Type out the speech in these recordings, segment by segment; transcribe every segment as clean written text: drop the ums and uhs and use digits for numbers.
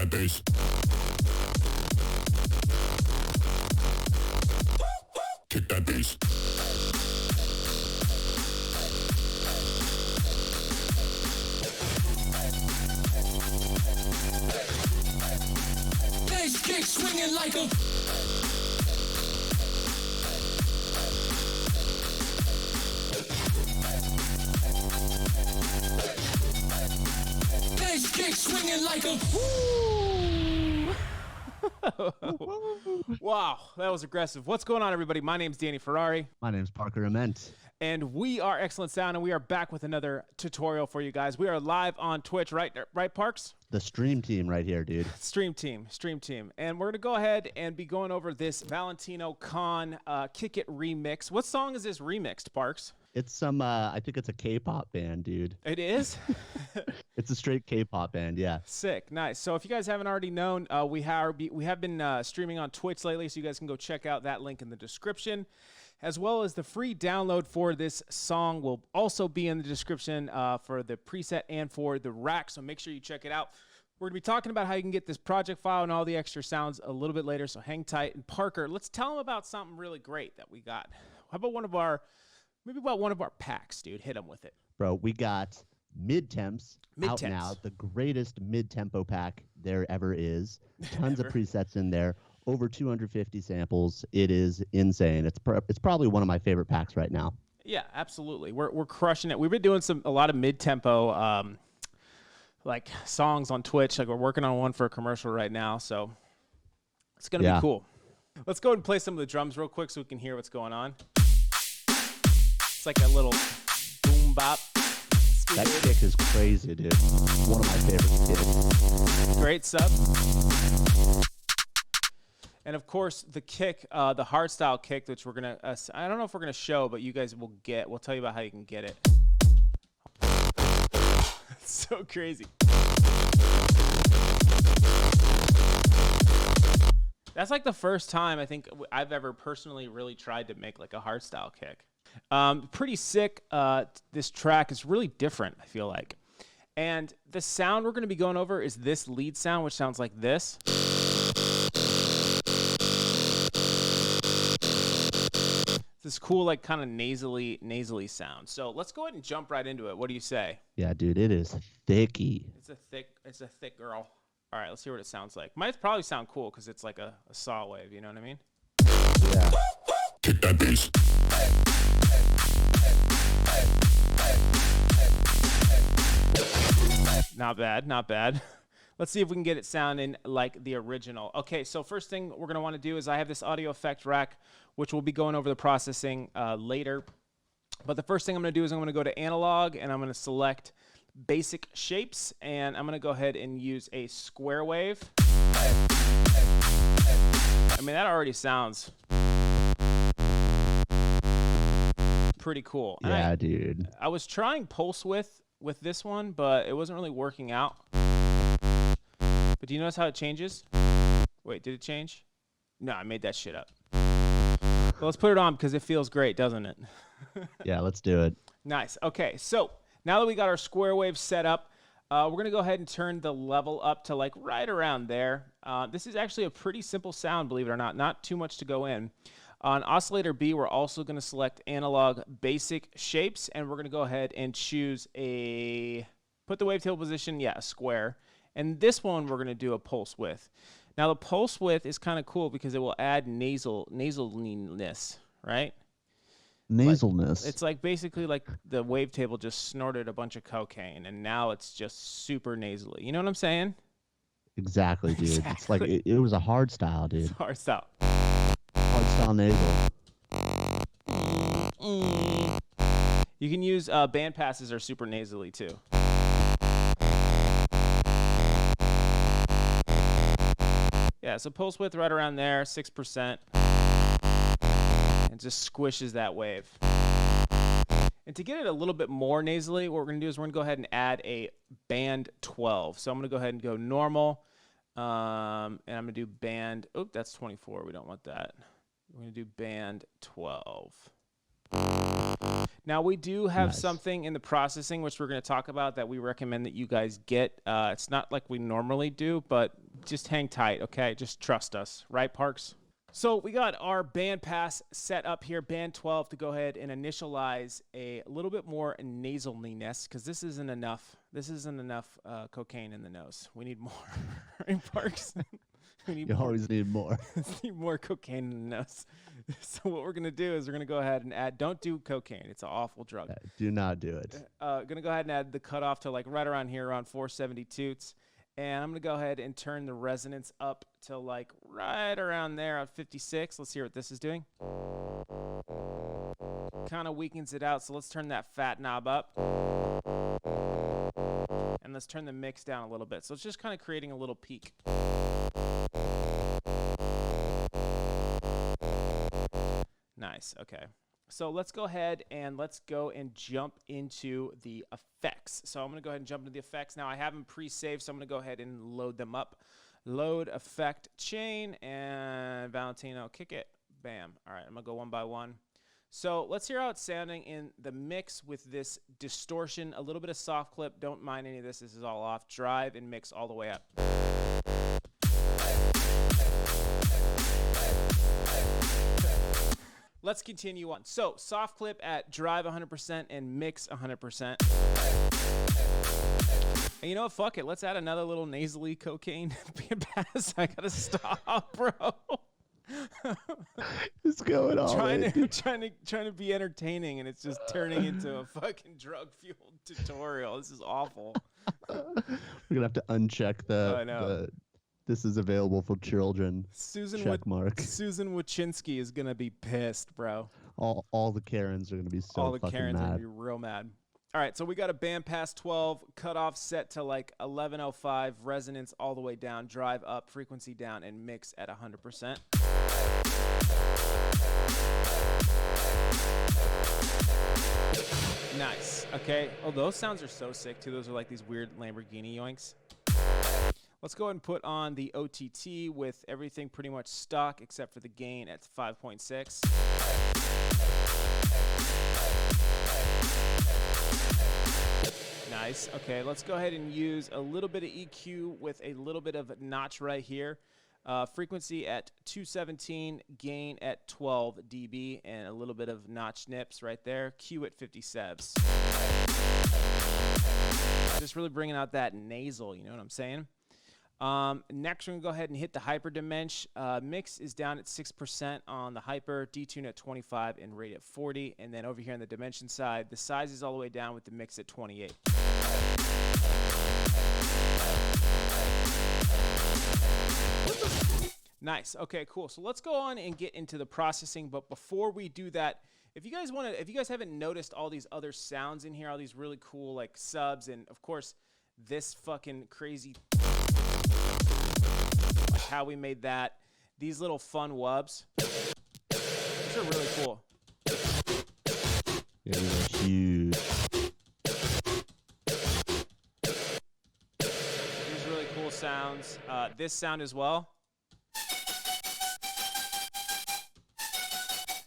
that bass. Kick that bass. Bass kick swinging like a. Bass kick swinging like a. Wow, that was aggressive. What's going on, everybody? My name's Danny Ferrari. My name's Parker Ament. And we are XLNT Sound, and we are back with another tutorial for you guys. We are live on Twitch, right, Parks? The stream team right here, dude. Stream team. And we're going to go ahead and be going over this Valentino Khan Kick It remix. What song is this remixed, Parks? It's some, I think it's a K-pop band, dude. It is? It's a straight K-pop band, yeah. Sick, nice. So if you guys haven't already known, we have been streaming on Twitch lately, so you guys can go check out that link in the description, as well as the free download for this song will also be in the description for the preset and for the rack, so make sure you check it out. We're going to be talking about how you can get this project file and all the extra sounds a little bit later, so hang tight. And Parker, let's tell them about something really great that we got. How about one of our packs, dude? Hit them with it. Bro, we got MID-TEMPS out now, the greatest mid-tempo pack there ever is. Tons of presets in there, over 250 samples. It is insane. It's probably one of my favorite packs right now. Yeah, absolutely. We're crushing it. We've been doing a lot of mid-tempo like songs on Twitch. Like we're working on one for a commercial right now, so it's gonna be cool. Let's go ahead and play some of the drums real quick so we can hear what's going on. It's like a little boom bop. That kick is crazy, dude. One of my favorite kicks. Great sub. And of course, the kick, the hardstyle kick, which we're gonna, I don't know if we're gonna show, but you guys will get. We'll tell you about how you can get it. It's so crazy. That's like the first time I think I've ever personally really tried to make like a hardstyle kick. Pretty sick. This track is really different, I feel like. And the sound we're going to be going over is this lead sound, which sounds like this. This cool, like kind of nasally sound. So let's go ahead and jump right into it. What do you say? Yeah, dude, it is thicky. It's a thick girl. All right, let's hear what it sounds like. Might probably sound cool because it's like a saw wave. You know what I mean? Yeah. Kick that bass. Not bad, not bad. Let's see if we can get it sounding like the original. Okay, so first thing we're going to want to do is I have this audio effect rack, which we'll be going over the processing later. But the first thing I'm going to do is I'm going to go to analog, and I'm going to select basic shapes, and I'm going to go ahead and use a square wave. I mean, that already sounds pretty cool. Yeah, dude. I was trying pulse width with this one, but it wasn't really working out. But do you notice how it changes? Wait, did it change? No, I made that shit up. Well, let's put it on because it feels great, doesn't it? Yeah, let's do it. Nice. Okay, so now that we got our square wave set up, we're going to go ahead and turn the level up to like right around there. This is actually a pretty simple sound, believe it or not. Not too much to go in. On oscillator B, we're also going to select analog basic shapes, and we're going to go ahead and choose put the wavetable position, a square. And this one, we're going to do a pulse width. Now, the pulse width is kind of cool because it will add nasaliness, right? Nasalness. It's like basically like the wavetable just snorted a bunch of cocaine, and now it's just super nasally. You know what I'm saying? Exactly, dude. Exactly. It's like it was a hard style, dude. It's hard style. Hard style nasal. You can use band passes are super nasally too. Yeah, so pulse width right around there, 6%. And just squishes that wave. And to get it a little bit more nasally, what we're going to do is we're going to go ahead and add a band 12. So I'm going to go ahead and go normal. And I'm going to do band, that's 24. We don't want that. We're going to do band 12. Now, we do have Nice. something in the processing, which we're going to talk about, that we recommend that you guys get. It's not like we normally do, but just hang tight, okay? Just trust us. Right, Parks? So we got our band pass set up here, band 12, to go ahead and initialize a little bit more nasaliness, because this isn't enough. This isn't enough cocaine in the nose. We need more. Right, Parks? You always need more. Need more cocaine in the nose. So what we're gonna do is we're gonna go ahead and add. Don't do cocaine. It's an awful drug. Do not do it. Gonna go ahead and add the cutoff to like right around here, around 470 toots, and I'm gonna go ahead and turn the resonance up to like right around there at 56. Let's hear what this is doing. Kind of weakens it out. So let's turn that fat knob up, and let's turn the mix down a little bit. So it's just kind of creating a little peak. Nice. Okay. So let's go ahead and let's go and jump into the effects. So I'm going to go ahead and jump into the effects. Now I have them pre-saved, so I'm going to go ahead and load them up. Load effect chain and Valentino, kick it. Bam. All right. I'm going to go one by one. So let's hear how it's sounding in the mix with this distortion, a little bit of soft clip. Don't mind any of this. This is all off. Drive and mix all the way up. Let's continue on. So soft clip at drive 100% and mix 100%. And you know what? Fuck it. Let's add another little nasally cocaine band pass. I gotta stop, bro. It's going on. Trying to be entertaining, and it's just turning into a fucking drug-fueled tutorial. This is awful. We're gonna have to uncheck the this is available for children. Check mark. Susan Wojcinski is gonna be pissed, bro. All the Karens are gonna be so All the fucking Karens are mad. gonna be real mad. All right, so we got a bandpass 12, cutoff set to like 1105, resonance all the way down, drive up, frequency down, and mix at 100%. Nice. Okay. Oh, those sounds are so sick too. Those are like these weird Lamborghini yoinks. Let's go ahead and put on the OTT with everything pretty much stock except for the gain at 5.6. Nice. Okay, let's go ahead and use a little bit of EQ with a little bit of notch right here. Frequency at 217, gain at 12 dB, and a little bit of notch nips right there. Q at 50 sevs. Just really bringing out that nasal, you know what I'm saying? Next, we're going to go ahead and hit the hyper dimension. Mix is down at 6% on the hyper, detune at 25, and rate at 40. And then over here on the dimension side, the size is all the way down with the mix at 28. Nice. Okay, cool. So let's go on and get into the processing. But before we do that, if you guys haven't noticed all these other sounds in here, all these really cool like subs, and of course this fucking crazy, like how we made that, these little fun wubs, these are really cool. Yeah, these are huge. These really cool sounds. This sound as well.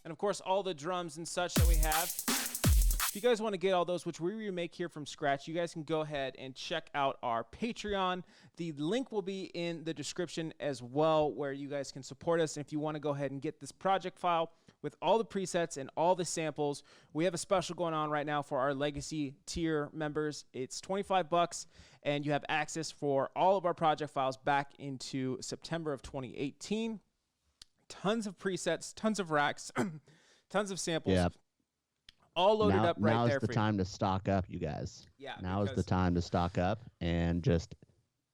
And of course, all the drums and such that we have. If you guys want to get all those, which we remake here from scratch, you guys can go ahead and check out our Patreon. The link will be in the description as well, where you guys can support us. And if you want to go ahead and get this project file with all the presets and all the samples, we have a special going on right now for our legacy tier members. It's $25, and you have access for all of our project files back into September of 2018. Tons of presets, tons of racks, tons of samples. Yeah. All loaded up right there for you. Now's the time to stock up, you guys. Yeah. Now is the time to stock up and just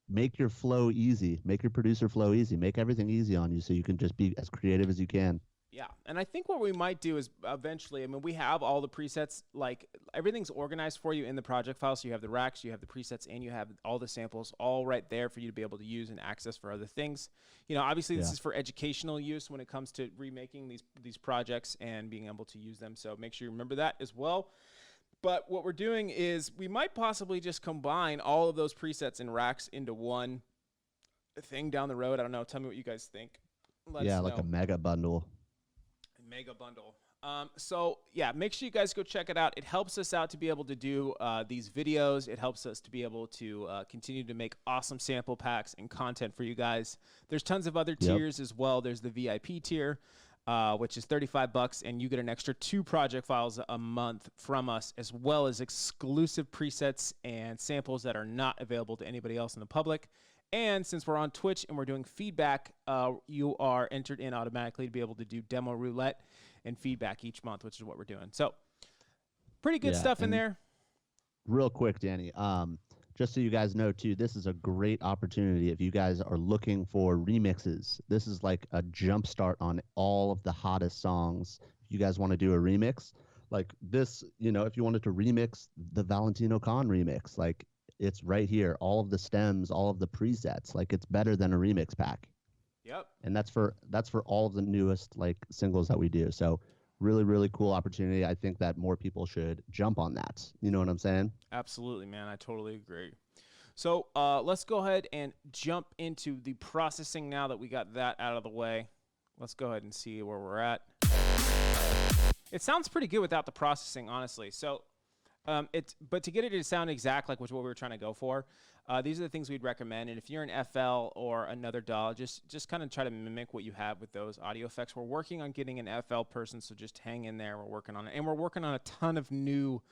make your flow easy. Make your producer flow easy. Make everything easy on you so you can just be as creative as you can. Yeah, and I think what we might do is eventually, I mean, we have all the presets, like everything's organized for you in the project file. So you have the racks, you have the presets, and you have all the samples all right there for you to be able to use and access for other things. You know, obviously this is for educational use when it comes to remaking these projects and being able to use them. So make sure you remember that as well. But what we're doing is we might possibly just combine all of those presets and racks into one thing down the road. I don't know. Tell me what you guys think. Yeah, like a mega bundle. Mega bundle. So yeah, make sure you guys go check it out. It helps us out to be able to do these videos. It helps us to be able to continue to make awesome sample packs and content for you guys. There's tons of other tiers as well. There's the VIP tier, which is $35, and you get an extra 2 project files a month from us, as well as exclusive presets and samples that are not available to anybody else in the public. And since we're on Twitch and we're doing feedback, you are entered in automatically to be able to do demo roulette and feedback each month, which is what we're doing. So pretty good stuff in there. Real quick, Danny, just so you guys know too, this is a great opportunity if you guys are looking for remixes. This is like a jump start on all of the hottest songs. If you guys want to do a remix like this, you know, if you wanted to remix the Valentino Khan remix, like it's right here, all of the stems, all of the presets, like it's better than a remix pack. Yep. And that's for all of the newest like singles that we do. So really, really cool opportunity. I think that more people should jump on that. You know what I'm saying? Absolutely, man. I totally agree. So let's go ahead and jump into the processing now that we got that out of the way. Let's go ahead and see where we're at. It sounds pretty good without the processing, honestly. So but to get it to sound exact like what we were trying to go for, these are the things we'd recommend. And if you're an FL or another DAW, just kind of try to mimic what you have with those audio effects. We're working on getting an FL person, so just hang in there. We're working on it. And we're working on a ton of new,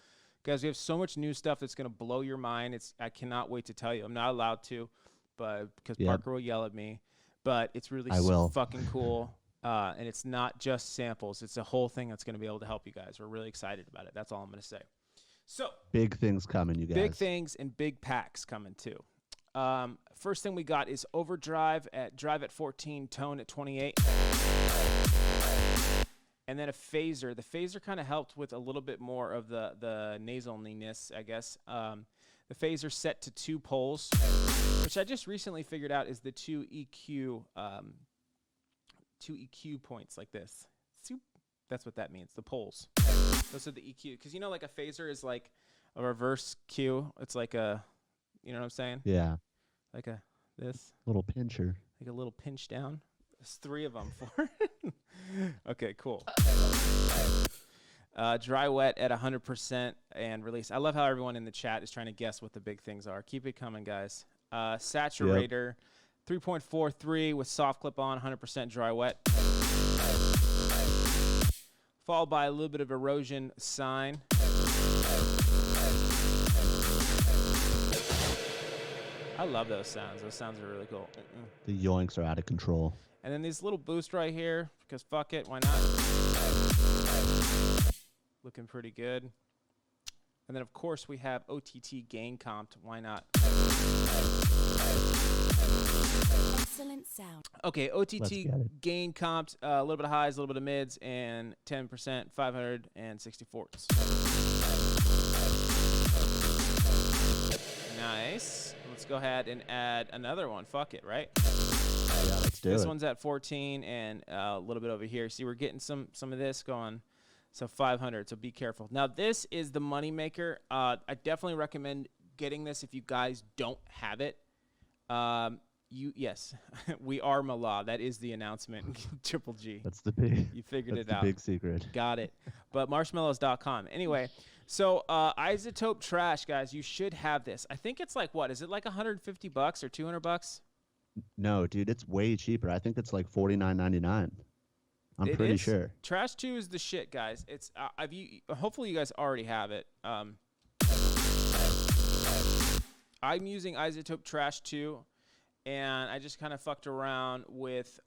guys, we have so much new stuff that's going to blow your mind. I cannot wait to tell you. I'm not allowed to, but because Parker will yell at me. But it's really fucking cool. And it's not just samples. It's a whole thing that's going to be able to help you guys. We're really excited about it. That's all I'm going to say. So big things coming, you guys. Big things and big packs coming too. First thing we got is overdrive at drive at 14, tone at 28, and then a phaser. The phaser kind of helped with a little bit more of the nasaliness, I guess. The phaser set to 2 poles, which I just recently figured out is the 2 EQ points like this. That's what that means. The poles. Those are the EQ. Because you know, like a phaser is like a reverse Q. It's like a, you know what I'm saying? Yeah. Like this. Little pincher. Like a little pinch down. There's 3 of them. 4. Okay, cool. Dry wet at 100% and release. I love how everyone in the chat is trying to guess what the big things are. Keep it coming, guys. Saturator, 3.43 with soft clip on, 100% dry wet. Followed by a little bit of erosion sine. I love those sounds. Those sounds are really cool. The yoinks are out of control. And then these little boost right here, because fuck it, why not? Looking pretty good. And then, of course, we have OTT gain comped. Why not? Excellent sound. Okay, OTT gain comped, a little bit of highs, a little bit of mids, and 10%, 564ths. Nice. Let's go ahead and add another one. Fuck it, right? Yeah, let's do it. This one's at 14 and a little bit over here. See, we're getting some of this going. So 500, so be careful. Now, this is the money maker. I definitely recommend getting this if you guys don't have it. Yes, we are Mala. That is the announcement. Triple G. That's the big. You figured it the out. Big secret. Got it. But marshmallows.com. Anyway, so Isotope Trash, guys, you should have this. I think it's like what? Is it like $150 or $200? No, dude, it's way cheaper. I think it's like $49.99. I'm pretty sure. Trash 2 is the shit, guys. It's hopefully you guys already have it. I'm using Isotope Trash 2, and I just kind of fucked around with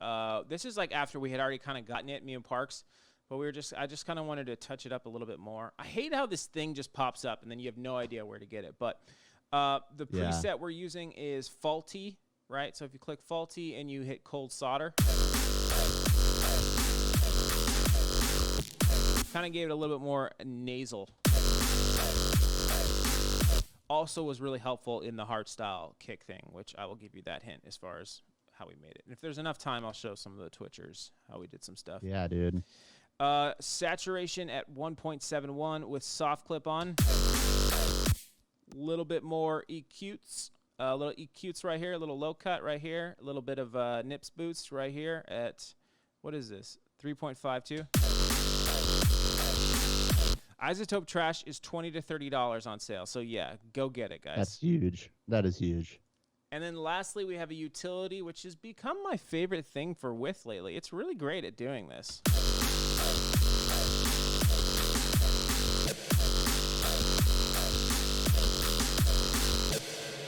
this is like after we had already kind of gotten it, me and Parks, but I just kind of wanted to touch it up a little bit more. I hate how this thing just pops up and then you have no idea where to get it. But the preset we're using is faulty, right? So if you click faulty and you hit cold solder, kind of gave it a little bit more nasal. Also was really helpful in the hardstyle kick thing, which I will give you that hint as far as how we made it. And if there's enough time, I'll show some of the Twitchers how we did some stuff. Yeah, dude. Saturation at 1.71 with soft clip on. Little bit more EQs. Little EQs right here, a little low cut right here, a little bit of nips boost right here at, what is this, 3.52. Isotope Trash is $20 to $30 on sale. So yeah, go get it, guys. That's huge. That is huge. And then lastly, we have a utility, which has become my favorite thing for With lately. It's really great at doing this.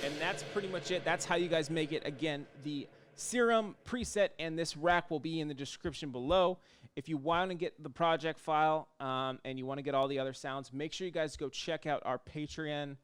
And that's pretty much it. That's how you guys make it. Again, the Serum preset and this rack will be in the description below. If you want to get the project file and you want to get all the other sounds, make sure you guys go check out our Patreon.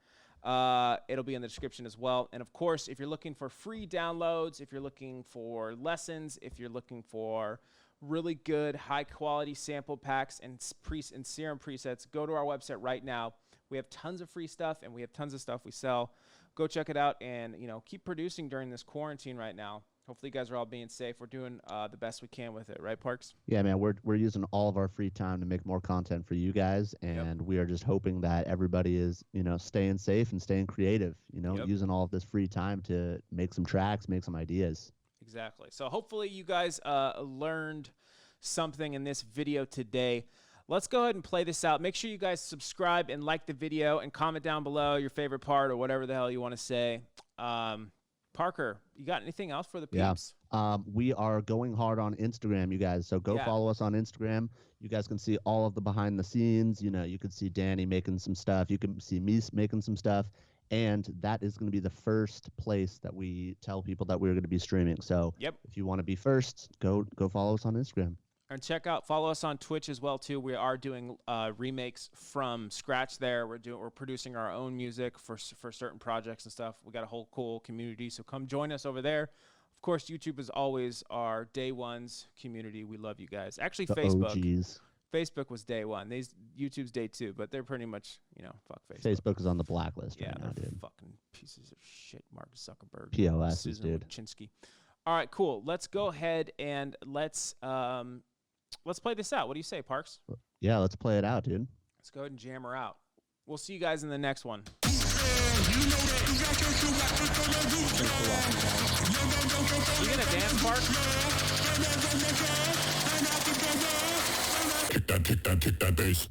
It'll be in the description as well. And of course, if you're looking for free downloads, if you're looking for lessons, if you're looking for really good high quality sample packs and Serum presets, go to our website right now. We have tons of free stuff and we have tons of stuff we sell. Go check it out and keep producing during this quarantine right now. Hopefully you guys are all being safe. We're doing the best we can with it, right, Parks? Yeah, man, we're using all of our free time to make more content for you guys, and we are just hoping that everybody is, staying safe and staying creative, using all of this free time to make some tracks, make some ideas. Exactly. So hopefully you guys learned something in this video today. Let's go ahead and play this out. Make sure you guys subscribe and like the video and comment down below your favorite part or whatever the hell you want to say. Parker, you got anything else for the peeps? Yeah. We are going hard on Instagram, you guys. So go follow us on Instagram. You guys can see all of the behind the scenes. You could see Danny making some stuff. You can see me making some stuff. And that is going to be the first place that we tell people that we're going to be streaming. So if you want to be first, go follow us on Instagram. And follow us on Twitch as well too. We are doing remakes from scratch there. We're producing our own music for certain projects and stuff. We got a whole cool community, so come join us over there. Of course, YouTube is always our day one's community. We love you guys. Actually, The Facebook. OGs. Facebook was day one. YouTube's day two, but they're pretty much, fuck Facebook. Facebook is on the blacklist right now, they're dude. fucking pieces of shit. Mark Zuckerberg. POSs, Susan dude. Wojcicki. All right, cool. Let's go ahead and let's play this out. What do you say, Parks? Yeah, let's play it out, dude. Let's go ahead and jam her out. We'll see you guys in the next one. You gonna dance, Park? Kick that bass.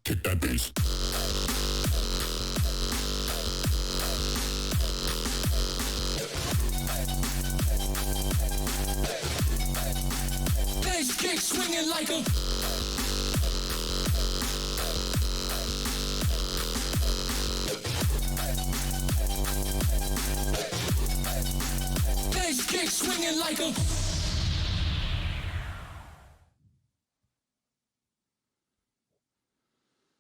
Kick that bass. Bass kick swinging like a. Bass kick swinging like a.